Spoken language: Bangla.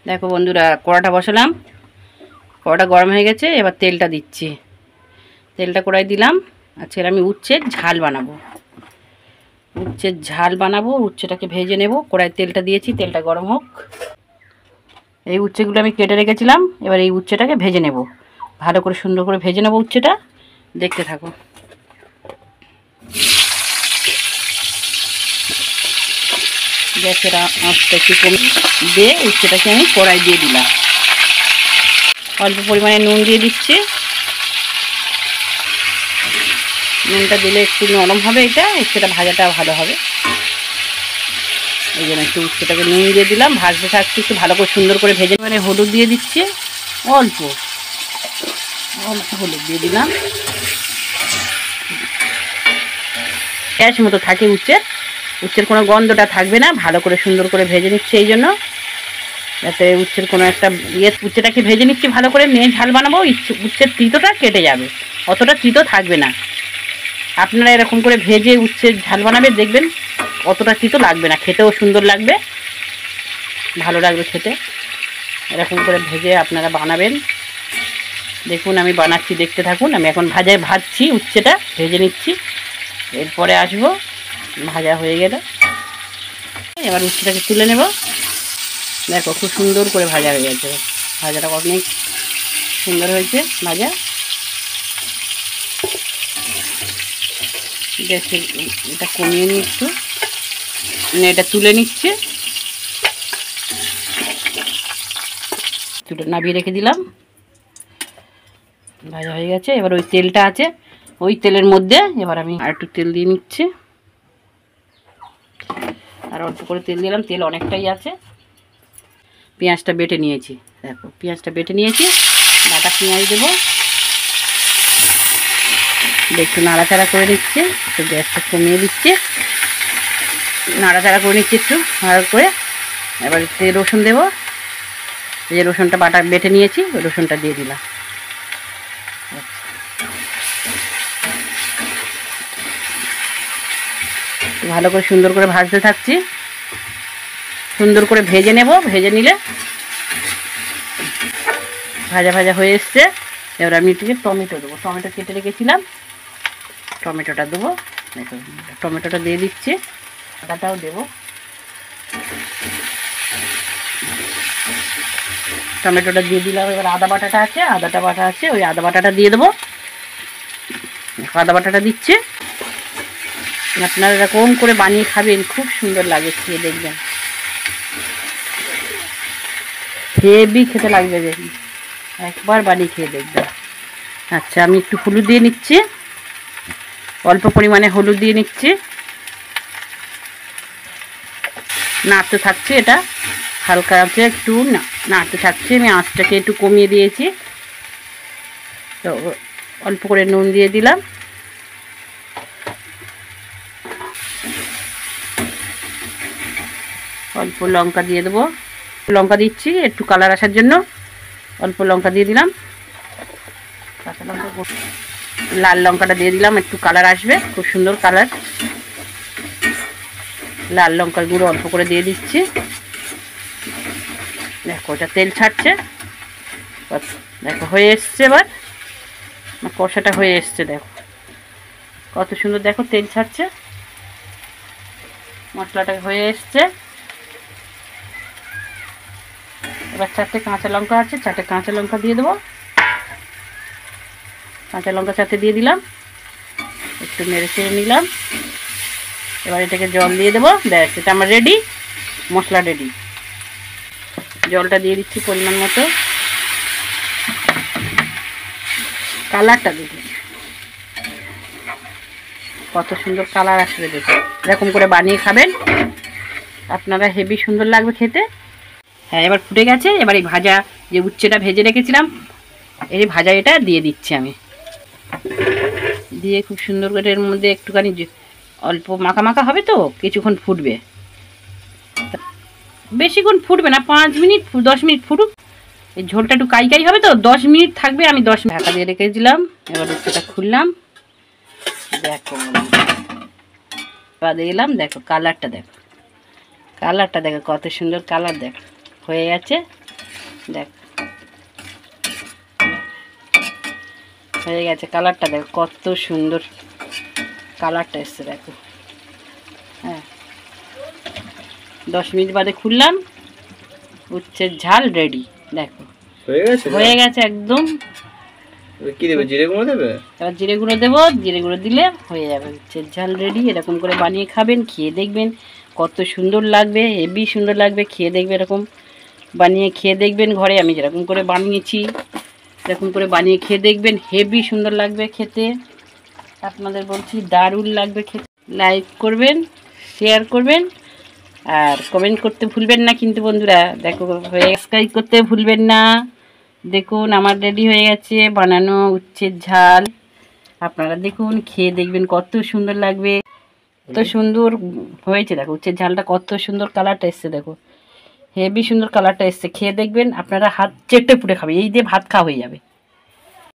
দেখো বন্ধুরা, কড়াটা বসালাম, কড়াটা গরম হয়ে গেছে। এবার তেলটা দিচ্ছি। তেলটা কড়াই দিলাম। আজকে আমি উচ্ছের ঝাল বানাবো। উচ্ছেটাকে ভেজে নেব। কড়াই তেলটা দিয়েছি, তেলটা গরম হোক। এই উচ্ছেগুলো আমি কেটে রেখেছিলাম। এবার এই উচ্ছেটাকে ভেজে নেব, ভালো করে সুন্দর করে ভেজে নেব উচ্ছেটা। দেখতে থাকো। গ্যাসের আঁচটা একটু কমে দিয়ে উচ্ছেটাকে আমি কড়াই দিয়ে দিলাম। অল্প পরিমাণে নুন দিয়ে দিচ্ছি। নুনটা দিলে একটু নরম হবে, উচ্ছেটা ভাজাটা ভালো হবে। এই জন্য একটু উচ্ছেটাকে নুন দিয়ে দিলাম। ভাজতে থাকছি, একটু ভালো করে সুন্দর করে ভেজে। মানে হলুদ দিয়ে দিচ্ছি, অল্প হলুদ দিয়ে দিলাম। গ্যাস মতো থাকে উচ্ছের কোনো গন্ধটা থাকবে না। ভালো করে সুন্দর করে ভেজে নিচ্ছি, এই জন্য যাতে উচ্ছের কোনো একটা উচ্ছেটাকে ভেজে নিচ্ছি ভালো করে। নিয়ে ঝাল বানাবো, উচ্ছের তিতোটা কেটে যাবে, অতটা তিতো থাকবে না। আপনারা এরকম করে ভেজে উচ্ছের ঝাল বানাবে, দেখবেন অতটা তিতো লাগবে না, খেতেও সুন্দর লাগবে, ভালো লাগবে খেতে। এরকম করে ভেজে আপনারা বানাবেন। দেখুন আমি বানাচ্ছি, দেখতে থাকুন। আমি এখন ভাজছি, উচ্ছেটা ভেজে নিচ্ছি, এরপরে আসবো ভাজা হয়ে গেলে। এবার উচ্ছেটাকে তুলে নেব। দেখো খুব সুন্দর করে ভাজা হয়ে গেছে। ভাজাটা অনেক সুন্দর হয়েছে ভাজা। গ্যাসের এটা কমিয়ে নিই একটু, এটা তুলে নিচ্ছে। তুলে নামিয়ে রেখে দিলাম। ভাজা হয়ে গেছে। এবার ওই তেলটা আছে, ওই তেলের মধ্যে এবার আমি আর একটু তেল দিয়ে নিচ্ছি। আর অল্প করে তেল দিলাম, তেল অনেকটাই আছে। পেঁয়াজটা বেটে নিয়েছি, দেখো পেঁয়াজটা বেটে নিয়েছি। বাটা পেঁয়াজ দেবো, একটু নাড়াচাড়া করে নিচ্ছি। একটু গ্যাসটা কমিয়ে দিচ্ছি, নাড়াচাড়া করে নিচ্ছি একটু ভালো করে। এবার রসুন দেবো। এই যে রসুনটা বাটা বেটে নিয়েছি, ওই রসুনটা দিয়ে দিলাম। ভালো করে সুন্দর করে ভাজতে থাকছি, সুন্দর করে ভেজে নেব। ভেজে নিলে ভাজা ভাজা হয়ে এসছে। এবার আমি একটু টমেটো দেবো। টমেটো কেটে রেখেছিলাম, টমেটোটা দেবো। দেখো টমেটোটা দিয়ে দিচ্ছি, আদাটাও দেবো। টমেটোটা দিয়ে দিলাম। এবার আদা বাটাটা আছে, ওই আদা বাটাটা দিয়ে দেবো। আদা বাটাটা দিচ্ছে। আপনারা এরকম করে বানিয়ে খাবেন, খুব সুন্দর লাগে খেয়ে, দেখবেন হেভি খেতে লাগবে। দেখুন একবার বানিয়ে খেয়ে দেখবেন। আচ্ছা আমি একটু হলুদ দিয়ে নিচ্ছি, অল্প পরিমাণে হলুদ দিয়ে নিচ্ছি। নাড়তে থাকছি, এটা হালকা আছে একটু নাড়তে থাকছি। আমি আঁচটাকে একটু কমিয়ে দিয়েছি, তো অল্প করে নুন দিয়ে দিলাম। অল্প লঙ্কা দিয়ে দেবো, লঙ্কা দিচ্ছি একটু কালার আসার জন্য, অল্প লঙ্কা দিয়ে দিলাম। কাঁচা লঙ্কা, লাল লঙ্কাটা দিয়ে দিলাম, একটু কালার আসবে, খুব সুন্দর কালার। লাল লঙ্কার গুঁড়ো অল্প করে দিয়ে দিচ্ছি। দেখো ওটা তেল ছাড়ছে, দেখো হয়ে এসছে। এবার কষাটা হয়ে এসছে, দেখো কত সুন্দর, দেখো তেল ছাড়ছে, মশলাটা হয়ে এসছে। এবার 4টে কাঁচা লঙ্কা আছে, 4টে কাঁচা লঙ্কা দিয়ে দেবো। কাঁচা লঙ্কা 4টে দিয়ে দিলাম, একটু নেড়ে চেড়ে নিলাম। এবার এটাকে জল দিয়ে দেবো। ব্যাস, এটা আমার রেডি, মশলা রেডি। জলটা দিয়ে দিচ্ছি পরিমাণ মতো। কালারটা দেখুন কত সুন্দর কালার আসবে, দেখুন এরকম করে বানিয়ে খাবেন আপনারা, হেভি সুন্দর লাগবে খেতে। হ্যাঁ এবার ফুটে গেছে। এবার এই ভাজা যে উচ্ছেটা ভেজে রেখেছিলাম, এই ভাজা এটা দিয়ে দিচ্ছি আমি। দিয়ে খুব সুন্দর করে এর মধ্যে একটুখানি অল্প মাখা মাখা হবে, তো কিছুক্ষণ ফুটবে, বেশিক্ষণ ফুটবে না, 5 মিনিট 10 মিনিট ফুটুক। এই ঝোলটা একটু কাই কাই হবে, তো 10 মিনিট থাকবে। আমি 10 মিনিট ঢাকা দিয়ে রেখেছিলাম। এবার উচ্ছেটা খুললাম, দেখো বাদে এলাম, দেখো কালারটা দেখো, কালারটা দেখো কত সুন্দর কালার, দেখো হয়ে গেছে। দেখ হয়ে গেছে। কালারটা দেখো কত সুন্দর কালারটা এসছে দেখো। হ্যাঁ 10 মিনিট বাদে খুললাম, উচ্ছের ঝাল রেডি। দেখো হয়ে গেছে একদম। কি দেবে, জিরে গুঁড়ো দেবে? এবার জিরে গুঁড়ো দেবো, জিরে গুঁড়ো দিলে হয়ে যাবে উচ্ছের ঝাল রেডি। এরকম করে বানিয়ে খাবেন, খেয়ে দেখবেন কত সুন্দর লাগবে, হেভি সুন্দর লাগবে। খেয়ে দেখবে, এরকম বানিয়ে খেয়ে দেখবেন ঘরে, আমি যেরকম করে বানিয়েছি এরকম করে বানিয়ে খেয়ে দেখবেন, হেভি সুন্দর লাগবে খেতে। আপনাদের বলছি দারুণ লাগবে খেতে। লাইক করবেন, শেয়ার করবেন আর কমেন্ট করতে ভুলবেন না কিন্তু বন্ধুরা। দেখো সাবস্ক্রাইব করতে ভুলবেন না। দেখুন আমার রেডি হয়ে গেছে বানানো উচ্ছের ঝাল। আপনারা দেখুন, খেয়ে দেখবেন কত সুন্দর লাগবে, কত সুন্দর হয়েছে। দেখো উচ্ছের ঝালটা কত সুন্দর কালারটা এসছে, দেখো হেভি সুন্দর কালারটা এসছে। খেয়ে দেখবেন, আপনারা হাত চেটে পুটে খাবে, এই দিয়ে ভাত খাওয়া হয়ে যাবে।